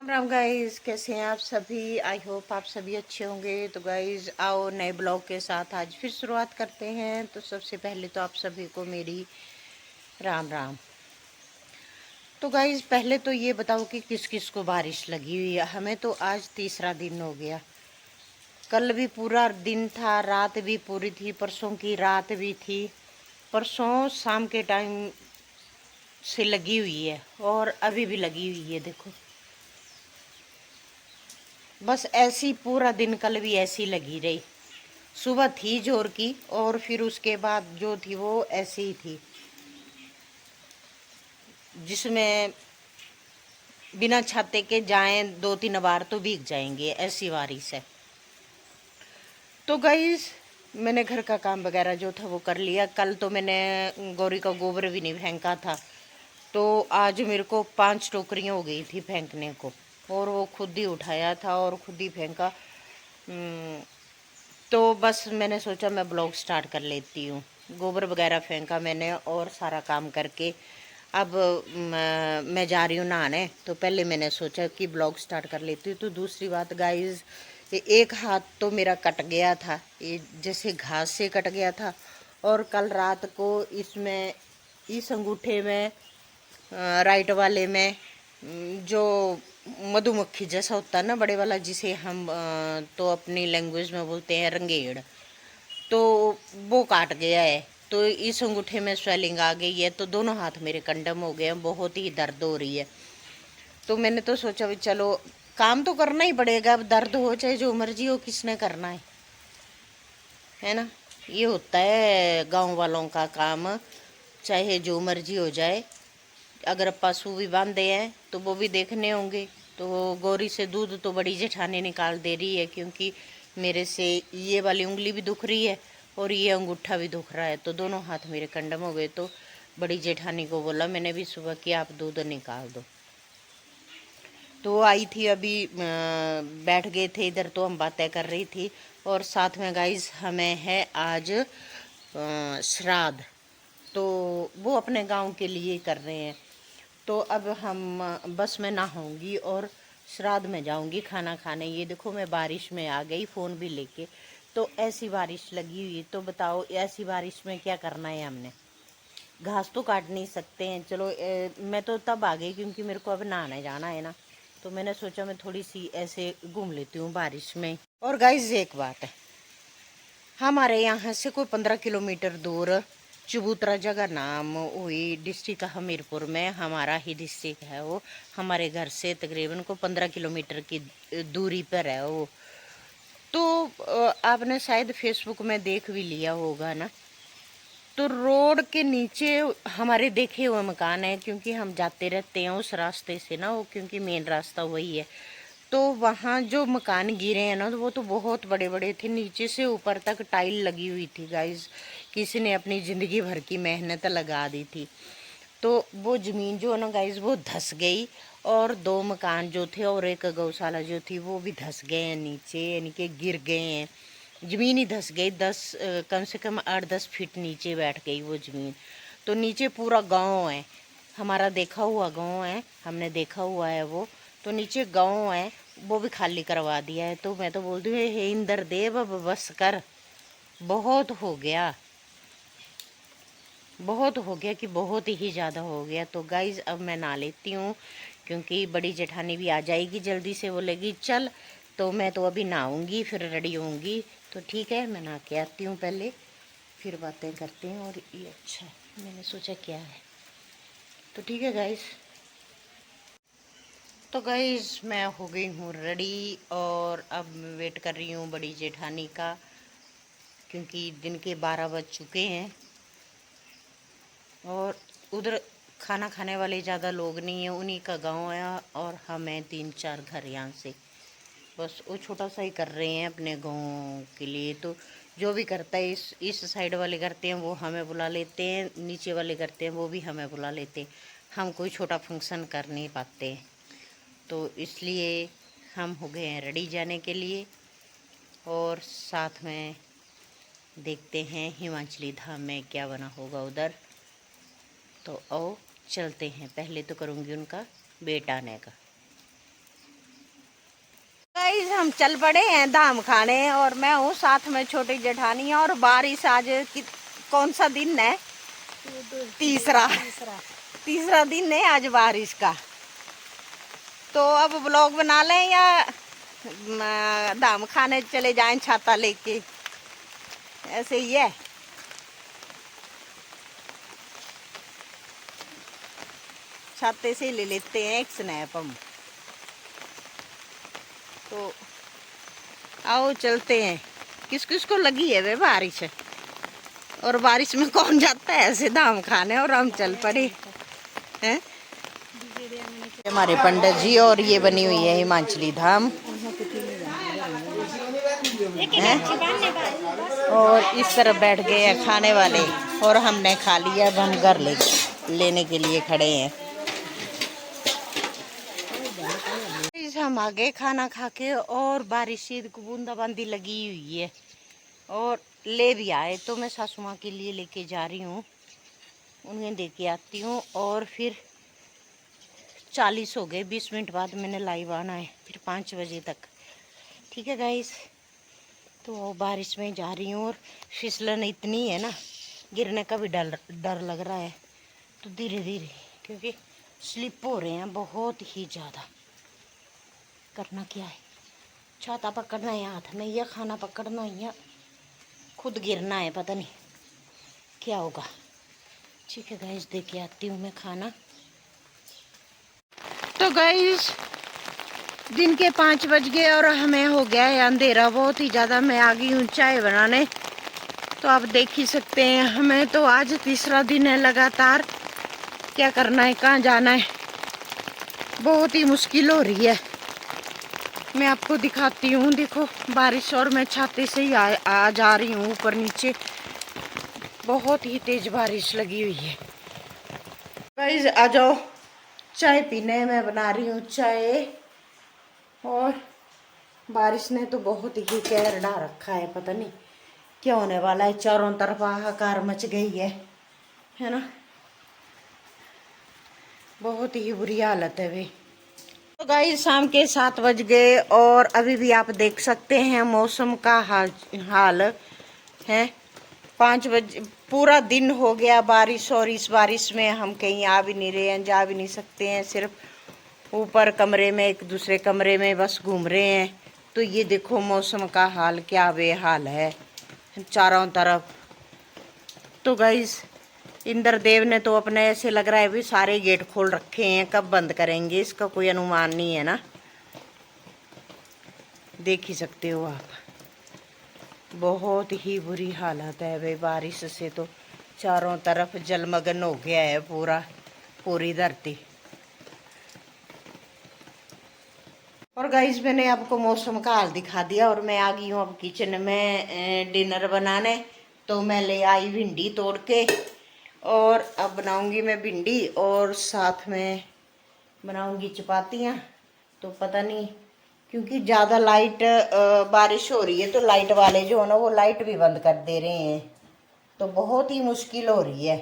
Ram guys, कैसे हैं आप सभी। आई होप आप सभी अच्छे होंगे। तो गाइस आओ नए ब्लॉग के साथ आज फिर शुरुआत करते हैं। तो सबसे पहले तो आप सभी को मेरी राम राम। तो गाइस पहले तो ये बताओ कि किस किस को बारिश लगी हुई है। हमें तो आज तीसरा दिन हो गया। कल भी पूरा दिन था, रात भी पूरी थी, परसों की रात भी थी, परसों शाम के टाइम से लगी हुई है और अभी भी लगी हुई है। देखो बस ऐसी पूरा दिन कल भी ऐसी लगी रही। सुबह थी जोर की और फिर उसके बाद जो थी वो ऐसी ही थी, जिसमें बिना छाते के जाएं 2-3 बार तो भीग जाएंगे, ऐसी बारिश है। तो गाइस मैंने घर का काम वगैरह जो था वो कर लिया। कल तो मैंने गौरी का गोबर भी नहीं फेंका था, तो आज मेरे को 5 टोकरियाँ हो गई थी फेंकने को, और वो खुद ही उठाया था और खुद ही फेंका। तो बस मैंने सोचा मैं ब्लॉग स्टार्ट कर लेती हूँ। गोबर वगैरह फेंका मैंने और सारा काम करके अब मैं जा रही हूँ नहाने। तो पहले मैंने सोचा कि ब्लॉग स्टार्ट कर लेती हूँ। तो दूसरी बात गाइस, ये एक हाथ तो मेरा कट गया था, ये जैसे घास से कट गया था। और कल रात को इसमें इस अंगूठे में राइट वाले में जो मधुमक्खी जैसा होता है ना, बड़े वाला, जिसे हम तो अपनी लैंग्वेज में बोलते हैं रंगेड़, तो वो काट गया है। तो इस अंगूठे में स्वेलिंग आ गई है, तो दोनों हाथ मेरे कंडम हो गए हैं, बहुत ही दर्द हो रही है। तो मैंने तो सोचा भी चलो काम तो करना ही पड़ेगा, अब दर्द हो चाहे जो मर्जी हो, किसने करना है ना। ये होता है गांव वालों का काम, चाहे जो मर्जी हो जाए। अगर पशु भी बांधे हैं तो वो भी देखने होंगे। तो गौरी से दूध तो बड़ी जेठानी निकाल दे रही है, क्योंकि मेरे से ये वाली उंगली भी दुख रही है और ये अंगूठा भी दुख रहा है, तो दोनों हाथ मेरे कंडम हो गए। तो बड़ी जेठानी को बोला मैंने भी सुबह कि आप दूध निकाल दो। तो आई थी अभी, बैठ गए थे इधर, तो हम बातें कर रही थी। और साथ में गाइस हमें है आज श्राद्ध, तो वो अपने गांव के लिए कर रहे हैं। तो अब हम बस में नहाऊंगी और श्राद्ध में जाऊंगी खाना खाने। ये देखो मैं बारिश में आ गई फ़ोन भी लेके। तो ऐसी बारिश लगी हुई, तो बताओ ऐसी बारिश में क्या करना है हमने। घास तो काट नहीं सकते हैं। चलो मैं तो तब आ गई क्योंकि मेरे को अब नहाने जाना है ना। तो मैंने सोचा मैं थोड़ी सी ऐसे घूम लेती हूँ बारिश में। और गाइस एक बात है, हमारे यहाँ से कोई 15 किलोमीटर दूर चबूतरा जगह नाम हुई, डिस्ट्रिक्ट हमीरपुर में हमारा ही डिस्ट्रिक्ट है वो। हमारे घर से तकरीबन को 15 किलोमीटर की दूरी पर है वो। तो आपने शायद फेसबुक में देख भी लिया होगा ना। तो रोड के नीचे हमारे देखे हुए मकान है, क्योंकि हम जाते रहते हैं उस रास्ते से ना, वो क्योंकि मेन रास्ता वही है। तो वहाँ जो मकान गिरे हैं ना, तो वो तो बहुत बड़े बड़े थे, नीचे से ऊपर तक टाइल लगी हुई थी गाइस। किसी ने अपनी ज़िंदगी भर की मेहनत लगा दी थी। तो वो ज़मीन जो है ना गाइस, वो धंस गई। और 2 मकान जो थे और एक गौशाला जो थी वो भी धंस गए हैं नीचे, यानी कि गिर गए हैं। ज़मीन ही धंस गई, 10 कम से कम 8-10 फीट नीचे बैठ गई वो ज़मीन। तो नीचे पूरा गांव है, हमारा देखा हुआ गांव है, हमने देखा हुआ है वो। तो नीचे गांव है, वो भी खाली करवा दिया है। तो मैं तो बोलती हूँ हे इंद्र देव अब बस कर, बहुत हो गया, बहुत हो गया कि बहुत ही ज़्यादा हो गया। तो गाइज़ अब मैं नहा लेती हूँ, क्योंकि बड़ी जेठानी भी आ जाएगी जल्दी से, बोलेगी चल। तो मैं तो अभी नहाऊंगी फिर रेडी होंगी। तो ठीक है मैं नहा के आती हूँ पहले, फिर बातें करते हैं। और ये अच्छा है, मैंने सोचा क्या है। तो ठीक है गाइज़। तो गाइज़ मैं हो गई हूँ रेडी और अब वेट कर रही हूँ बड़ी जेठानी का, क्योंकि दिन के 12 बज चुके हैं। और उधर खाना खाने वाले ज़्यादा लोग नहीं हैं, उन्हीं का गांव है और हम हैं 3-4 घर यहाँ से। बस वो छोटा सा ही कर रहे हैं अपने गांव के लिए। तो जो भी करता है, इस साइड वाले करते हैं वो हमें बुला लेते हैं, नीचे वाले करते हैं वो भी हमें बुला लेते हैं। हम कोई छोटा फंक्शन कर नहीं पाते, तो इसलिए हम हो गए हैं रेडी जाने के लिए। और साथ में देखते हैं हिमाचली धाम में क्या बना होगा उधर। तो आओ चलते हैं, पहले तो करूँगी उनका वेट आने का। गाइस हम चल पड़े हैं धाम खाने और मैं हूँ साथ में छोटी जेठानी। और बारिश आज कौन सा दिन है? तीसरा दिन है आज बारिश का। तो अब ब्लॉग बना लें या धाम खाने चले जाएं छाता लेके? ऐसे ही है। छाते से ले लेते हैं एक स्नैप हम। तो आओ चलते हैं। किस किस को लगी है वे बारिश है, और बारिश में कौन जाता है ऐसे धाम खाने। और हम चल पड़े हैं। हमारे पंडित जी और ये बनी हुई है हिमाचली धाम है। और इस तरफ बैठ गए हैं खाने वाले और हमने खा लिया। अब हम घर लेने के लिए खड़े हैं। हम आगे खाना खा के और बारिश की बूंदाबांदी लगी हुई है और ले भी आए। तो मैं सासू माँ के लिए लेके जा रही हूँ, उन्हें दे के आती हूँ। और फिर 40 हो गए, 20 मिनट बाद मैंने लाइव आना है, फिर 5 बजे तक। ठीक है गाइस, तो बारिश में जा रही हूँ और फिसलन इतनी है ना, गिरने का भी डर लग रहा है। तो धीरे धीरे, क्योंकि स्लिप हो रहे हैं बहुत ही ज़्यादा। करना क्या है, छाता पकड़ना है हाथ में या खाना पकड़ना है या खुद गिरना है, पता नहीं क्या होगा। ठीक है गाइस, दे के आती हूँ मैं खाना। तो गाइस दिन के 5 बज गए और हमें हो गया है अंधेरा बहुत ही ज़्यादा। मैं आ गई हूँ चाय बनाने। तो आप देख ही सकते हैं, हमें तो आज तीसरा दिन है लगातार। क्या करना है, कहाँ जाना है, बहुत ही मुश्किल हो रही है। मैं आपको दिखाती हूँ, देखो बारिश, और मैं छाते से ही आ जा रही हूँ ऊपर नीचे। बहुत ही तेज बारिश लगी हुई है। गाइस आ जाओ चाय पीने। मैं बना रही हूँ चाय और बारिश ने तो बहुत ही कहर ढा रखा है। पता नहीं क्या होने वाला है, चारों तरफ हाहाकार मच गई है ना। बहुत ही बुरी हालत है वे। तो गाइस शाम के 7 बज गए और अभी भी आप देख सकते हैं मौसम का हाल है। 5 बजे पूरा दिन हो गया बारिश, और इस बारिश में हम कहीं आ भी नहीं रहे हैं, जा भी नहीं सकते हैं। सिर्फ ऊपर कमरे में, एक दूसरे कमरे में बस घूम रहे हैं। तो ये देखो मौसम का हाल क्या बेहाल है चारों तरफ। तो गाइस इंद्रदेव ने तो अपने ऐसे लग रहा है भी सारे गेट खोल रखे हैं, कब बंद करेंगे इसका कोई अनुमान नहीं है ना। देख ही सकते हो आप, बहुत ही बुरी हालत है भाई। बारिश से तो चारों तरफ जलमग्न हो गया है पूरी धरती। और गाइस मैंने आपको मौसम का हाल दिखा दिया और मैं आ गई हूँ अब किचन में डिनर बनाने। तो मैं ले आई भिंडी तोड़ के, और अब बनाऊंगी मैं भिंडी और साथ में बनाऊंगी चपातियाँ। तो पता नहीं, क्योंकि ज़्यादा लाइट बारिश हो रही है तो लाइट वाले जो है ना वो लाइट भी बंद कर दे रहे हैं। तो बहुत ही मुश्किल हो रही है।